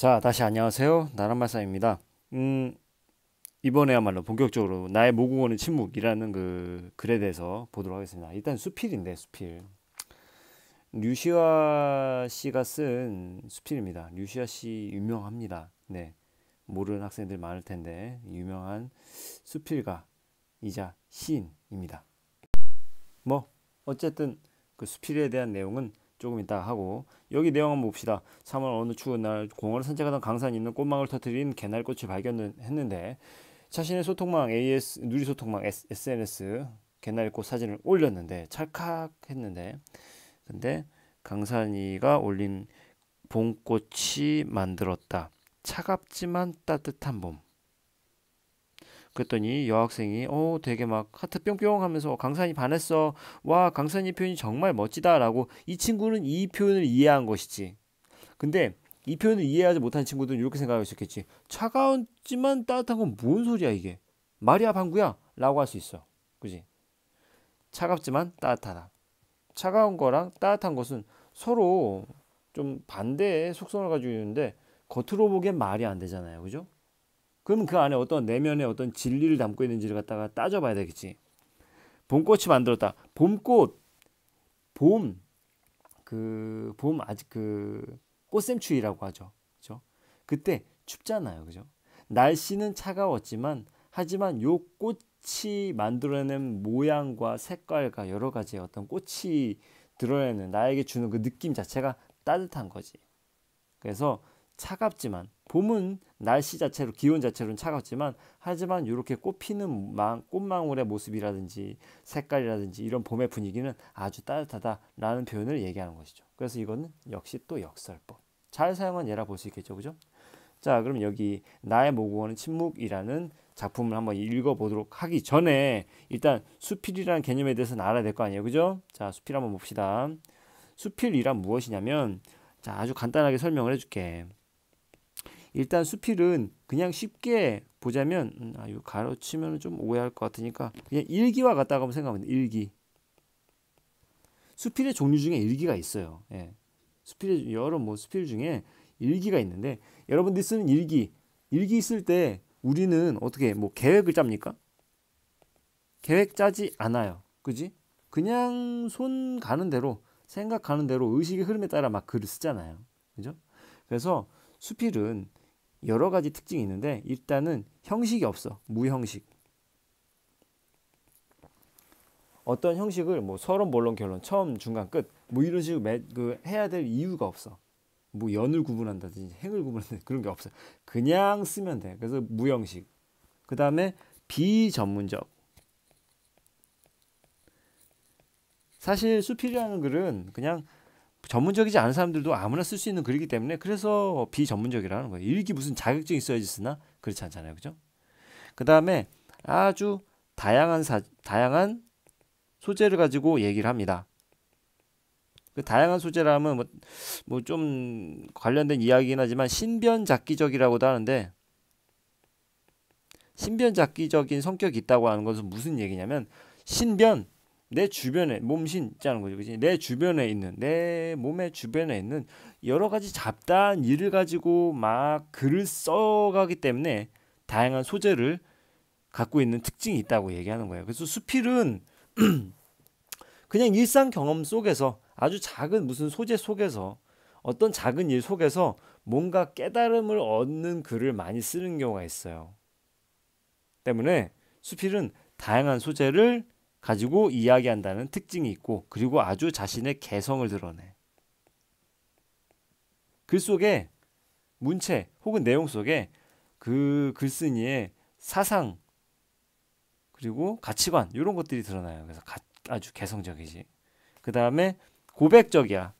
자, 다시 안녕하세요. 나란말씀입니다. 이번에야말로 본격적으로 나의 모국어는 침묵이라는 그 글에 대해서 보도록 하겠습니다. 일단 수필인데 수필. 류시아 씨가 쓴 수필입니다. 류시아 씨 유명합니다. 네. 모르는 학생들 많을 텐데 유명한 수필가이자 시인입니다. 뭐 어쨌든 그 수필에 대한 내용은 조금 이따 하고 여기 내용 한번 봅시다. 3월 어느 추운 날 공원을 산책하던 강산이 있는 꽃망울 터트린 개날꽃을 발견했는데 자신의 소통망 AS 누리소통망 SNS 개날꽃 사진을 올렸는데 찰칵했는데 근데 강산이가 올린 봄꽃이 만들었다. 차갑지만 따뜻한 봄. 그랬더니 여학생이 되게 막 하트 뿅뿅 하면서 강산이 반했어. 와, 강산이 표현이 정말 멋지다라고. 이 친구는 이 표현을 이해한 것이지. 근데 이 표현을 이해하지 못한 친구들은 이렇게 생각할 수 있겠지. 차가웠지만 따뜻한 건 뭔 소리야 이게. 말이야 방구야 라고 할 수 있어. 그지? 차갑지만 따뜻하다. 차가운 거랑 따뜻한 것은 서로 좀 반대의 속성을 가지고 있는데 겉으로 보기엔 말이 안 되잖아요. 그죠? 그러면 그 안에 어떤 내면의 어떤 진리를 담고 있는지를 갖다가 따져봐야 되겠지. 봄꽃이 만들었다. 봄꽃, 봄, 봄 아직 꽃샘추위라고 하죠. 그죠? 그때 춥잖아요. 그죠? 날씨는 차가웠지만 하지만 요 꽃이 만들어낸 모양과 색깔과 여러 가지의 어떤 꽃이 드러내는 나에게 주는 그 느낌 자체가 따뜻한 거지. 그래서 차갑지만 봄은 날씨 자체로 기온 자체로는 차갑지만 하지만 이렇게 꽃피는 꽃망울의 모습이라든지 색깔이라든지 이런 봄의 분위기는 아주 따뜻하다라는 표현을 얘기하는 것이죠. 그래서 이거는 역시 또 역설법. 잘 사용한 예라 볼 수 있겠죠. 그죠? 자, 그럼 여기 나의 모국어는 침묵이라는 작품을 한번 읽어보도록 하기 전에 일단 수필이라는 개념에 대해서는 알아야 될 거 아니에요. 그죠? 자, 수필 한번 봅시다. 수필이란 무엇이냐면 자, 아주 간단하게 설명을 해줄게. 일단 수필은 그냥 쉽게 보자면 이거 가로치면 좀 오해할 것 같으니까 그냥 일기와 같다고 한번 생각하면 돼. 일기. 수필의 종류 중에 일기가 있어요. 예. 수필의 여러 수필 중에 일기가 있는데 여러분들이 쓰는 일기 쓸 때 우리는 어떻게 계획을 짭니까? 계획 짜지 않아요. 그지? 그냥 손 가는 대로 생각하는 대로 의식의 흐름에 따라 막 글을 쓰잖아요. 그죠? 그래서 수필은 여러 가지 특징이 있는데 일단은 형식이 없어. 무형식. 어떤 형식을 서론, 본론, 결론, 처음, 중간, 끝 이런 식으로 해야 될 이유가 없어. 연을 구분한다든지 행을 구분한다든지 그런 게 없어. 그냥 쓰면 돼. 그래서 무형식. 그 다음에 비전문적. 사실 수필이라는 글은 그냥 전문적이지 않은 사람들도 아무나 쓸 수 있는 글이기 때문에 그래서 비전문적이라는 거예요. 일기 무슨 자격증이 있어야지 쓰나? 그렇지 않잖아요. 그죠? 그 다음에 아주 다양한 소재를 가지고 얘기를 합니다. 그 다양한 소재라면 좀 관련된 이야기긴 하지만 신변잡기적이라고도 하는데 신변잡기적인 성격이 있다고 하는 것은 무슨 얘기냐면 신변 내 주변에 몸신 있자는 거죠. 그치? 내 주변에 있는 내 몸의 주변에 있는 여러 가지 잡다한 일을 가지고 막 글을 써가기 때문에 다양한 소재를 갖고 있는 특징이 있다고 얘기하는 거예요. 그래서 수필은 그냥 일상 경험 속에서 아주 작은 무슨 소재 속에서 어떤 작은 일 속에서 뭔가 깨달음을 얻는 글을 많이 쓰는 경우가 있어요. 때문에 수필은 다양한 소재를 가지고 이야기한다는 특징이 있고 그리고 아주 자신의 개성을 드러내. 글 속에 문체 혹은 내용 속에 그 글쓴이의 사상 그리고 가치관 이런 것들이 드러나요. 그래서 아주 개성적이지. 그 다음에 고백적이야.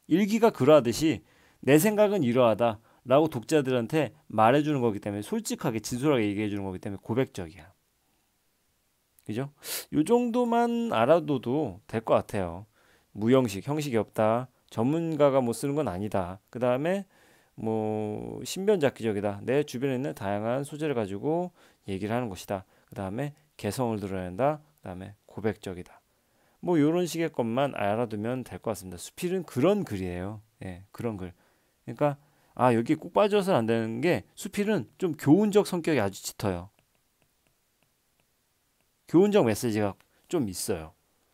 일기가 그러하듯이 내 생각은 이러하다 라고 독자들한테 말해주는 거기 때문에 솔직하게 진솔하게 얘기해주는 거기 때문에 고백적이야. 그죠? 요 정도만 알아둬도 될 것 같아요. 무형식, 형식이 없다. 전문가가 쓰는 건 아니다. 그 다음에 신변잡기적이다. 내 주변에 있는 다양한 소재를 가지고 얘기를 하는 것이다. 그 다음에 개성을 드러낸다. 그 다음에 고백적이다. 요런 식의 것만 알아두면 될 것 같습니다. 수필은 그런 글이에요. 예, 그런 글. 그러니까 여기 꼭 빠져서는 안 되는 게 수필은 좀 교훈적 성격이 아주 짙어요. 교훈적 메시지가 좀 있어요.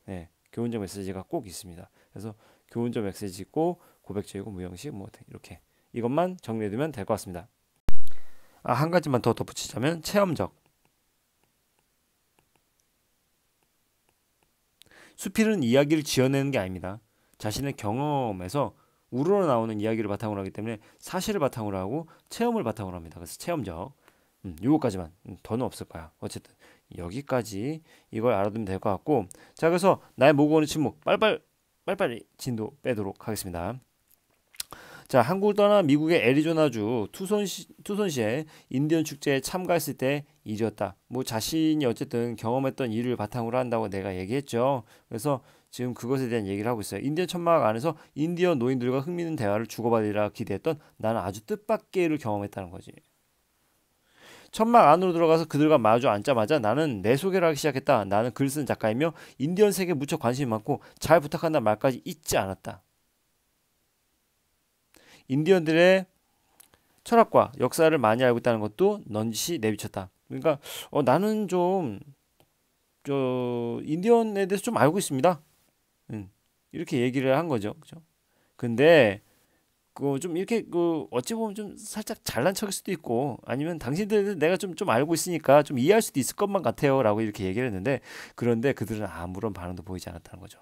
예, 교훈적 메시지가 꼭 있습니다. 그래서 교훈적 메시지 있고 고백적이고 무형식 뭐 이렇게 이것만 정리해두면 될 것 같습니다. 한 가지만 더 덧붙이자면 체험적. 수필은 이야기를 지어내는 게 아닙니다. 자신의 경험에서 우러나오는 이야기를 바탕으로 하기 때문에 사실을 바탕으로 하고 체험을 바탕으로 합니다. 그래서 체험적. 요거까지만. 더는 없을 거야. 어쨌든 여기까지 이걸 알아두면 될 것 같고, 자, 그래서 나의 모국어는 침묵 빨리빨리 진도 빼도록 하겠습니다. 자, 한국을 떠나 미국의 애리조나주 투손시에 인디언 축제에 참가했을 때 일이었다. 뭐 자신이 어쨌든 경험했던 일을 바탕으로 한다고 내가 얘기했죠. 그래서 지금 그것에 대한 얘기를 하고 있어요. 인디언 천막 안에서 인디언 노인들과 흥미있는 대화를 주고받으리라 기대했던 나는 아주 뜻밖의 경험했다는 거지. 천막 안으로 들어가서 그들과 마주 앉자마자 나는 내 소개를 하기 시작했다. 나는 글 쓰는 작가이며 인디언 세계에 무척 관심이 많고 잘 부탁한다는 말까지 잊지 않았다. 인디언들의 철학과 역사를 많이 알고 있다는 것도 넌지시 내비쳤다. 그러니까 나는 좀 인디언에 대해서 좀 알고 있습니다. 이렇게 얘기를 한 거죠. 그죠? 근데 좀 이렇게 어찌 보면 좀 살짝 잘난 척일 수도 있고 아니면 당신들 내가 좀 알고 있으니까 좀 이해할 수도 있을 것만 같아요라고 이렇게 얘기를 했는데 그런데 그들은 아무런 반응도 보이지 않았다는 거죠.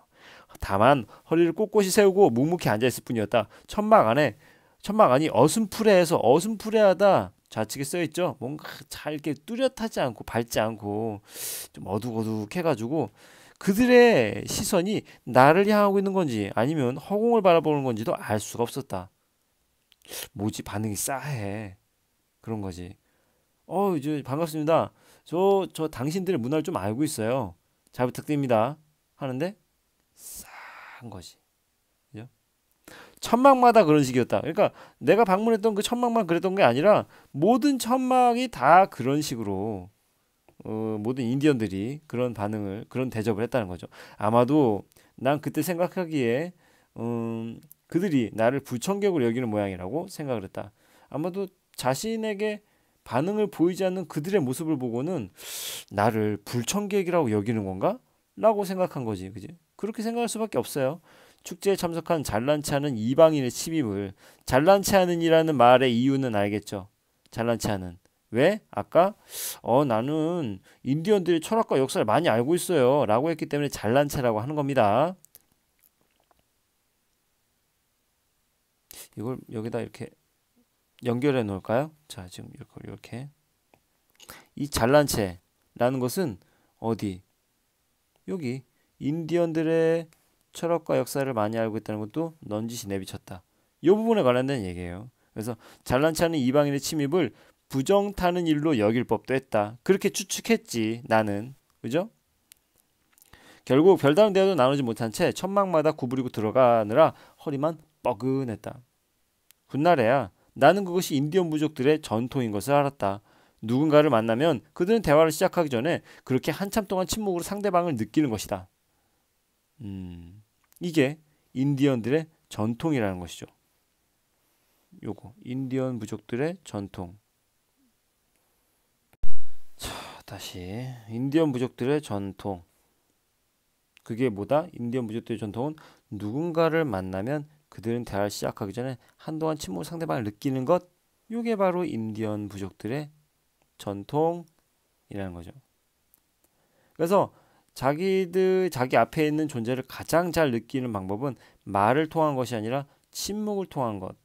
다만 허리를 꼿꼿이 세우고 묵묵히 앉아 있을 뿐이었다. 천막 안이 어슴푸레하다 좌측에 써 있죠. 뭔가 잘 이렇게 뚜렷하지 않고 밝지 않고 좀 어둑어둑해가지고 그들의 시선이 나를 향하고 있는 건지 아니면 허공을 바라보는 건지도 알 수가 없었다. 뭐지 반응이 싸해 그런 거지. 이제 반갑습니다. 저 당신들의 문화를 좀 알고 있어요. 잘 부탁드립니다. 하는데 싸한 거지. 그죠? 천막마다 그런 식이었다. 그러니까 내가 방문했던 그 천막만 그랬던 게 아니라 모든 천막이 다 그런 식으로 모든 인디언들이 그런 반응을 그런 대접을 했다는 거죠. 아마도 난 그때 생각하기에 그들이 나를 불청객으로 여기는 모양이라고 생각을 했다. 아마도 자신에게 반응을 보이지 않는 그들의 모습을 보고는 나를 불청객이라고 여기는 건가? 라고 생각한 거지. 그지? 그렇게 생각할 수밖에 없어요. 축제에 참석한 잘난치 않은 이방인의 침입을 잘난치 않은이라는 말의 이유는 알겠죠. 잘난치 않은. 왜? 아까 나는 인디언들의 철학과 역사를 많이 알고 있어요. 라고 했기 때문에 잘난체라고 하는 겁니다. 이걸 여기다 이렇게 연결해 놓을까요? 자, 지금 이렇게 이 잘난체라는 것은 어디? 여기 인디언들의 철학과 역사를 많이 알고 있다는 것도 넌지시 내비쳤다. 이 부분에 관련된 얘기예요. 그래서 잘난치 않은 이방인의 침입을 부정타는 일로 여길 법도 했다. 그렇게 추측했지 나는. 그죠? 결국 별다른 대화도 나누지 못한 채 천막마다 구부리고 들어가느라 허리만 뻐근했다. 훗날에야 나는 그것이 인디언 부족들의 전통인 것을 알았다. 누군가를 만나면 그들은 대화를 시작하기 전에 그렇게 한참 동안 침묵으로 상대방을 느끼는 것이다. 이게 인디언들의 전통이라는 것이죠. 요거 인디언 부족들의 전통. 자, 다시 인디언 부족들의 전통. 그게 뭐다? 인디언 부족들의 전통은 누군가를 만나면 그들은 대화를 시작하기 전에 한동안 침묵으로 상대방을 느끼는 것. 요게 바로 인디언 부족들의 전통이라는 거죠. 그래서 자기 앞에 있는 존재를 가장 잘 느끼는 방법은 말을 통한 것이 아니라 침묵을 통한 것.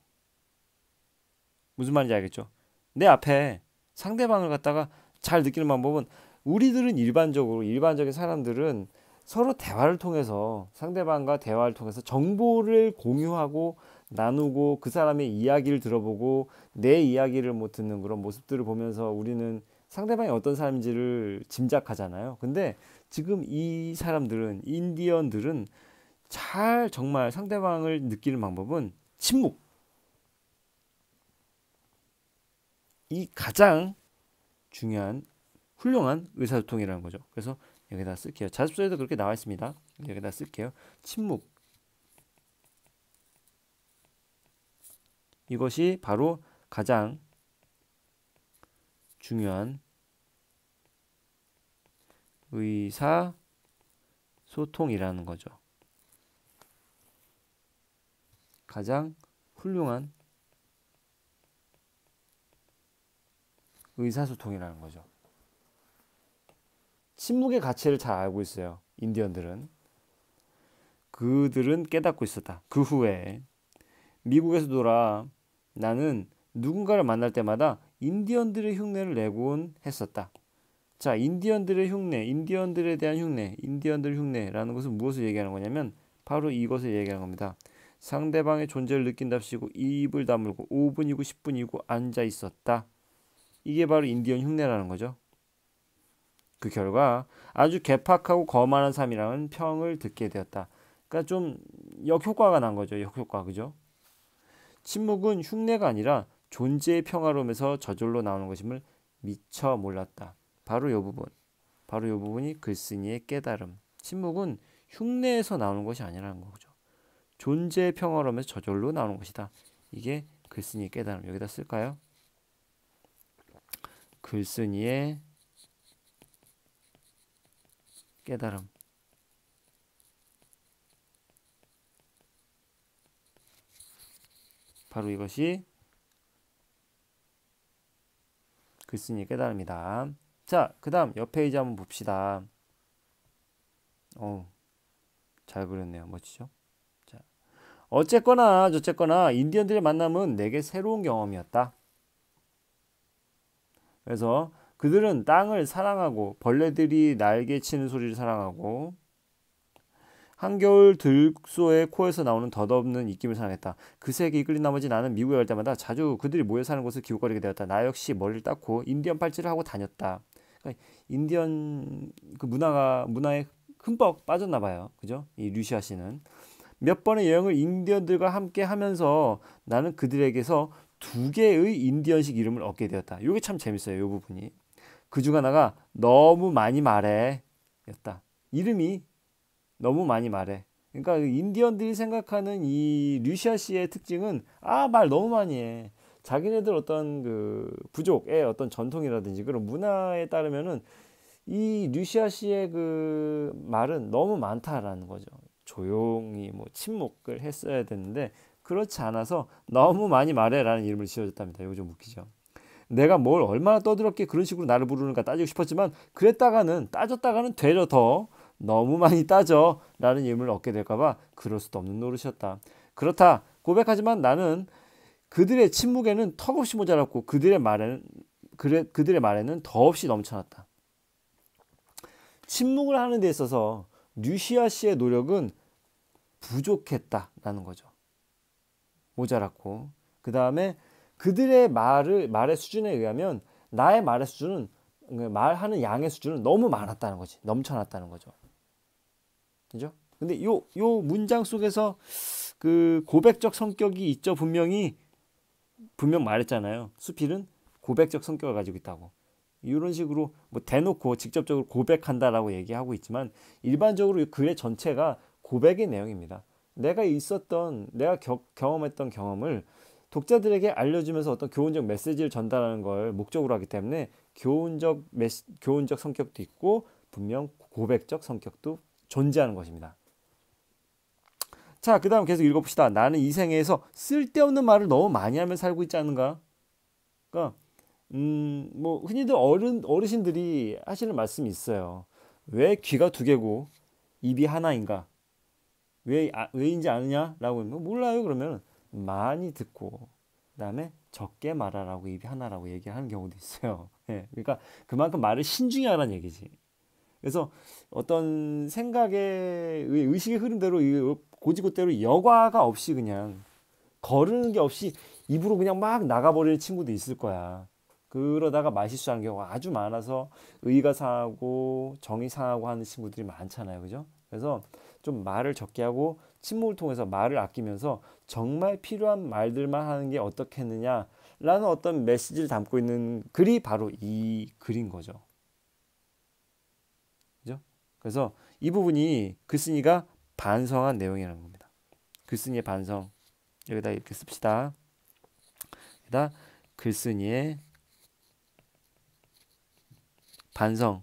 무슨 말인지 알겠죠? 내 앞에 상대방을 갖다가 잘 느끼는 방법은 우리들은 일반적인 사람들은 서로 대화를 통해서 상대방과 대화를 통해서 정보를 공유하고 나누고 그 사람의 이야기를 들어보고 내 이야기를 뭐 듣는 그런 모습들을 보면서 우리는 상대방이 어떤 사람인지를 짐작하잖아요. 근데 지금 이 사람들은 인디언들은 정말 상대방을 느끼는 방법은 침묵. 이 가장 중요한 훌륭한 의사소통이라는 거죠. 그래서 여기다 쓸게요. 자습서에도 그렇게 나와 있습니다. 여기다 쓸게요. 침묵. 이것이 바로 가장 중요한 의사소통이라는 거죠. 가장 훌륭한 의사소통이라는 거죠. 침묵의 가치를 잘 알고 있어요. 인디언들은. 그들은 깨닫고 있었다. 그 후에 미국에서 돌아 나는 누군가를 만날 때마다 인디언들의 흉내를 내곤 했었다. 자, 인디언들의 흉내, 인디언들에 대한 흉내, 인디언들 흉내라는 것은 무엇을 얘기하는 거냐면 바로 이것을 얘기하는 겁니다. 상대방의 존재를 느낀답시고 입을 다물고 5분이고 10분이고 앉아 있었다. 이게 바로 인디언 흉내라는 거죠. 그 결과 아주 괴팍하고 거만한 삶이라는 평을 듣게 되었다. 그러니까 좀 역효과가 난 거죠. 역효과, 그죠? 침묵은 흉내가 아니라 존재의 평화로움에서 저절로 나오는 것임을 미처 몰랐다. 바로 이 부분. 바로 이 부분이 글쓴이의 깨달음. 침묵은 흉내에서 나오는 것이 아니라는 거죠. 존재의 평화로움에서 저절로 나오는 것이다. 이게 글쓴이의 깨달음. 여기다 쓸까요? 글쓴이의 깨달음. 바로 이것이 글쓴이의 깨달음이다. 자, 그 다음 옆 페이지 한번 봅시다. 잘 그렸네요. 멋지죠? 자, 어쨌거나 저쨌거나 인디언들의 만남은 내게 새로운 경험이었다. 그래서 그들은 땅을 사랑하고 벌레들이 날개치는 소리를 사랑하고 한겨울 들소의 코에서 나오는 덧없는 입김을 사랑했다. 그 세계에 이끌린 나머지 나는 미국에 갈 때마다 자주 그들이 모여 사는 곳을 기웃거리게 되었다. 나 역시 머리를 닦고 인디언 팔찌를 하고 다녔다. 그러니까 인디언 그 문화에 흠뻑 빠졌나 봐요. 그죠? 이 류시아 씨는 몇 번의 여행을 인디언들과 함께 하면서 나는 그들에게서 2개의 인디언식 이름을 얻게 되었다. 이게 참 재밌어요. 이 부분이. 그중 하나가 너무 많이 말해 였다. 이름이 너무 많이 말해. 그러니까 인디언들이 생각하는 이 류시아 씨의 특징은 말 너무 많이 해. 자기네들 어떤 그 부족의 어떤 전통이라든지 그런 문화에 따르면은 이 류시아 씨의 그 말은 너무 많다라는 거죠. 조용히 뭐 침묵을 했어야 되는데 그렇지 않아서 너무 많이 말해라는 이름을 지어줬답니다. 이거 좀 웃기죠. 내가 뭘 얼마나 떠들었기에 그런 식으로 나를 부르는가 따지고 싶었지만 따졌다가는 되려 더 너무 많이 따져 라는 이름을 얻게 될까봐 그럴 수도 없는 노릇이었다. 그렇다 고백하지만 나는 그들의 침묵에는 턱없이 모자랐고 그들의 말에는 더없이 넘쳐났다. 침묵을 하는 데 있어서 류시아 씨의 노력은 부족했다라는 거죠. 모자랐고 그 다음에 그들의 말의 수준에 의하면 나의 말의 수준은 말하는 양의 수준은 너무 많았다는 거지. 넘쳐났다는 거죠. 그죠? 근데 요 문장 속에서 그 고백적 성격이 있죠. 분명 말했잖아요. 수필은 고백적 성격을 가지고 있다고. 이런 식으로 뭐 대놓고 직접적으로 고백한다라고 얘기하고 있지만 일반적으로 글의 전체가 고백의 내용입니다. 내가 경험했던 경험을 독자들에게 알려주면서 어떤 교훈적 메시지를 전달하는 걸 목적으로 하기 때문에 교훈적 성격도 있고 분명 고백적 성격도 존재하는 것입니다. 자, 그 다음 계속 읽어봅시다. 나는 이 생에서 쓸데없는 말을 너무 많이 하며 살고 있지 않은가? 그러니까 뭐 흔히들 어르신들이 하시는 말씀이 있어요. 왜 귀가 2개고 입이 하나인가? 왜인지 아느냐라고 하면 몰라요. 그러면 많이 듣고 그다음에 적게 말하라고 입이 하나라고 얘기하는 경우도 있어요. 예, 그러니까 그만큼 말을 신중히 하라는 얘기지. 그래서 어떤 의식의 흐름대로 고지고대로 여과가 없이 그냥 거르는 게 없이 입으로 그냥 막 나가버리는 친구도 있을 거야. 그러다가 말실수하는 경우가 아주 많아서 의가 상하고 정이 상하고 하는 친구들이 많잖아요. 그죠? 그래서 좀 말을 적게 하고 침묵을 통해서 말을 아끼면서 정말 필요한 말들만 하는 게 어떻겠느냐라는 어떤 메시지를 담고 있는 글이 바로 이 글인 거죠. 그죠? 그래서 이 부분이 글쓴이가 반성한 내용이라는 겁니다. 글쓴이의 반성. 여기다 이렇게 씁시다. 여기다 글쓴이의 반성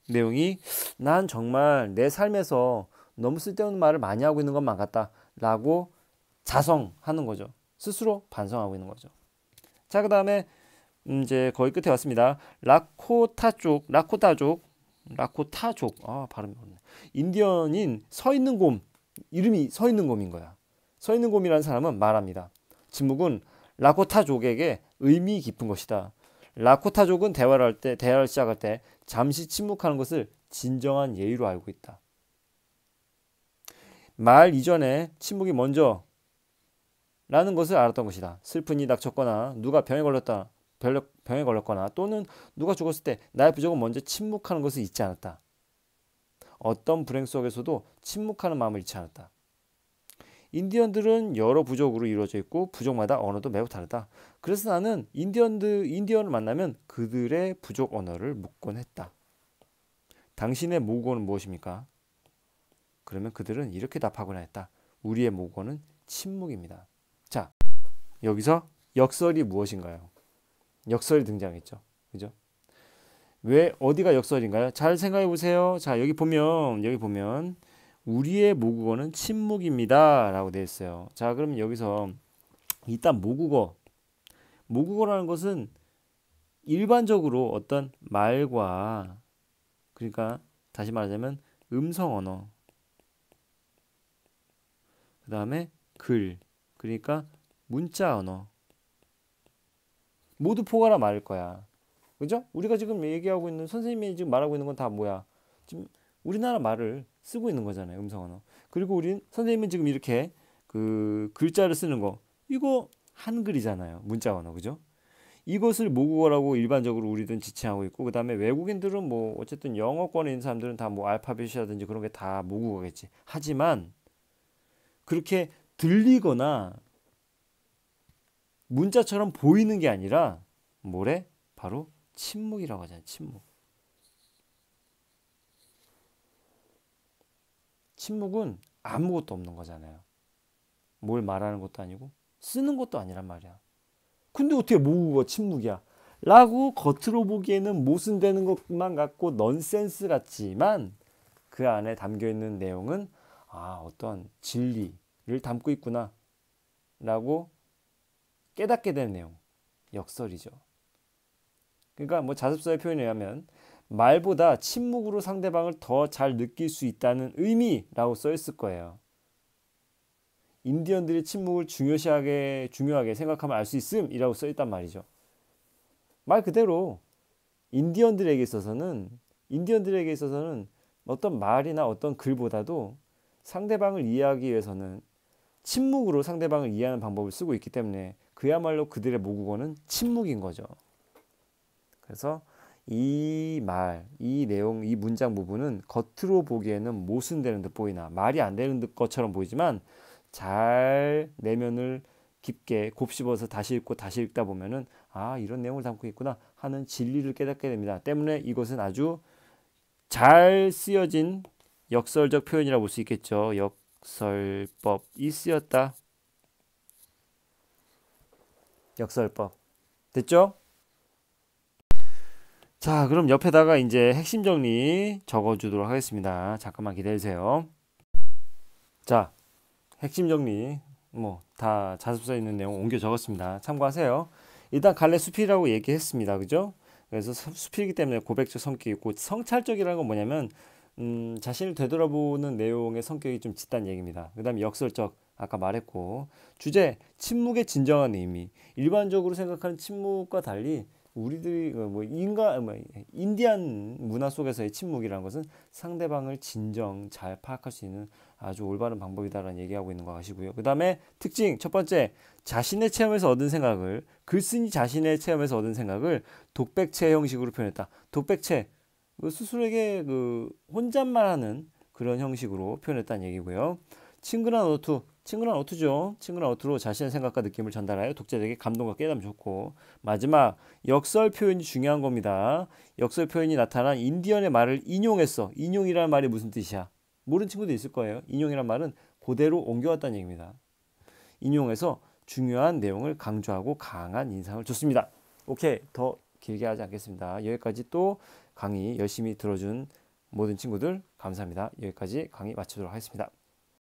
내용이 난 정말 내 삶에서 너무 쓸데없는 말을 많이 하고 있는 것만 같다 라고 자성하는 거죠. 스스로 반성하고 있는 거죠. 자, 그 다음에 이제 거의 끝에 왔습니다. 라코타족 발음이 어렵네. 인디언인 서 있는 곰, 이름이 서 있는 곰인 거야. 서 있는 곰이라는 사람은 말합니다. 침묵은 라코타족에게 의미 깊은 것이다. 라코타족은 대화를 시작할 때 잠시 침묵하는 것을 진정한 예의로 알고 있다. 말 이전에 침묵이 먼저 라는 것을 알았던 것이다. 슬픈 일이 닥쳤거나 누가 병에 걸렸거나 또는 누가 죽었을 때 나의 부족은 먼저 침묵하는 것을 잊지 않았다. 어떤 불행 속에서도 침묵하는 마음을 잃지 않았다. 인디언들은 여러 부족으로 이루어져 있고 부족마다 언어도 매우 다르다. 그래서 나는 인디언을 만나면 그들의 부족 언어를 묻곤 했다. 당신의 모국어는 무엇입니까? 그러면 그들은 이렇게 답하곤 했다. 우리의 모국어는 침묵입니다. 자, 여기서 역설이 무엇인가요? 역설이 등장했죠. 그죠? 왜 어디가 역설인가요? 잘 생각해 보세요. 자, 여기 보면 우리의 모국어는 침묵입니다 라고 되어 있어요. 자, 그럼 여기서 일단 모국어라는 것은 일반적으로 어떤 말과, 그러니까 다시 말하자면 음성 언어, 그 다음에 글, 그러니까 문자 언어 모두 포괄하 말일 거야. 그죠? 우리가 지금 얘기하고 있는, 선생님이 지금 말하고 있는 건 다 뭐야? 지금 우리나라 말을 쓰고 있는 거잖아요. 음성 언어. 그리고 선생님은 지금 이렇게 그 글자를 쓰는 거, 이거 한글이잖아요. 문자 언어. 그죠? 이것을 모국어라고 일반적으로 우리들은 지칭하고 있고, 그 다음에 외국인들은 뭐 어쨌든 영어권에 있는 사람들은 다 뭐 알파벳이라든지 그런 게 다 모국어겠지. 하지만 그렇게 들리거나 문자처럼 보이는 게 아니라 뭐래? 바로 침묵이라고 하잖아요. 침묵. 침묵은 아무것도 없는 거잖아요. 뭘 말하는 것도 아니고 쓰는 것도 아니란 말이야. 근데 어떻게 모국어 침묵이야? 라고 겉으로 보기에는 모순되는 것만 같고 넌센스 같지만 그 안에 담겨있는 내용은 어떤 진리를 담고 있구나 라고 깨닫게 되는 내용. 역설이죠. 그러니까 뭐 자습서의 표현에 의하면 말보다 침묵으로 상대방을 더 잘 느낄 수 있다는 의미라고 써있을 거예요. 인디언들의 침묵을 중요하게 생각하면 알 수 있음이라고 써있단 말이죠. 말 그대로 인디언들에게 있어서는 어떤 말이나 어떤 글보다도 상대방을 이해하기 위해서는 침묵으로 상대방을 이해하는 방법을 쓰고 있기 때문에 그야말로 그들의 모국어는 침묵인 거죠. 그래서 이 내용, 이 문장 부분은 겉으로 보기에는 모순되는 듯 보이나 말이 안 되는 것처럼 보이지만 잘 내면을 깊게 곱씹어서 다시 읽고 다시 읽다 보면은 이런 내용을 담고 있구나 하는 진리를 깨닫게 됩니다. 때문에 이것은 아주 잘 쓰여진 역설적 표현이라고 볼 수 있겠죠. 역설법이 쓰였다. 역설법. 됐죠? 자, 그럼 옆에다가 이제 핵심 정리 적어주도록 하겠습니다. 잠깐만 기다리세요. 자, 핵심 정리 다 자습서에 있는 내용 옮겨 적었습니다. 참고하세요. 일단 갈래 수필이라고 얘기했습니다. 그죠? 그래서 수필이기 때문에 고백적 성격이 있고, 성찰적이라는 건 뭐냐면 자신을 되돌아보는 내용의 성격이 좀 짙다는 얘기입니다. 그 다음에 역설적, 아까 말했고, 주제, 침묵의 진정한 의미. 일반적으로 생각하는 침묵과 달리 우리들이 인디안 문화 속에서의 침묵이라는 것은 상대방을 진정 잘 파악할 수 있는 아주 올바른 방법이다라는 얘기하고 있는 거 아시고요. 그 다음에 특징 첫 번째, 자신의 체험에서 얻은 생각을, 글쓴이 자신의 체험에서 얻은 생각을 독백체 형식으로 표현했다. 독백체, 스스로에게 혼잣말하는 그런 형식으로 표현했다는 얘기고요. 친근한 어투죠. 친근한 어투로 자신의 생각과 느낌을 전달하여 독자들에게 감동과 깨달음을 줬고, 마지막 역설 표현이 중요한 겁니다. 역설 표현이 나타난 인디언의 말을 인용했어. 인용이라는 말이 무슨 뜻이야? 모르는 친구도 있을 거예요. 인용이라는 말은 그대로 옮겨왔다는 얘기입니다. 인용해서 중요한 내용을 강조하고 강한 인상을 줬습니다. 오케이, 더 길게 하지 않겠습니다. 여기까지 또 강의 열심히 들어준 모든 친구들 감사합니다. 여기까지 강의 마치도록 하겠습니다.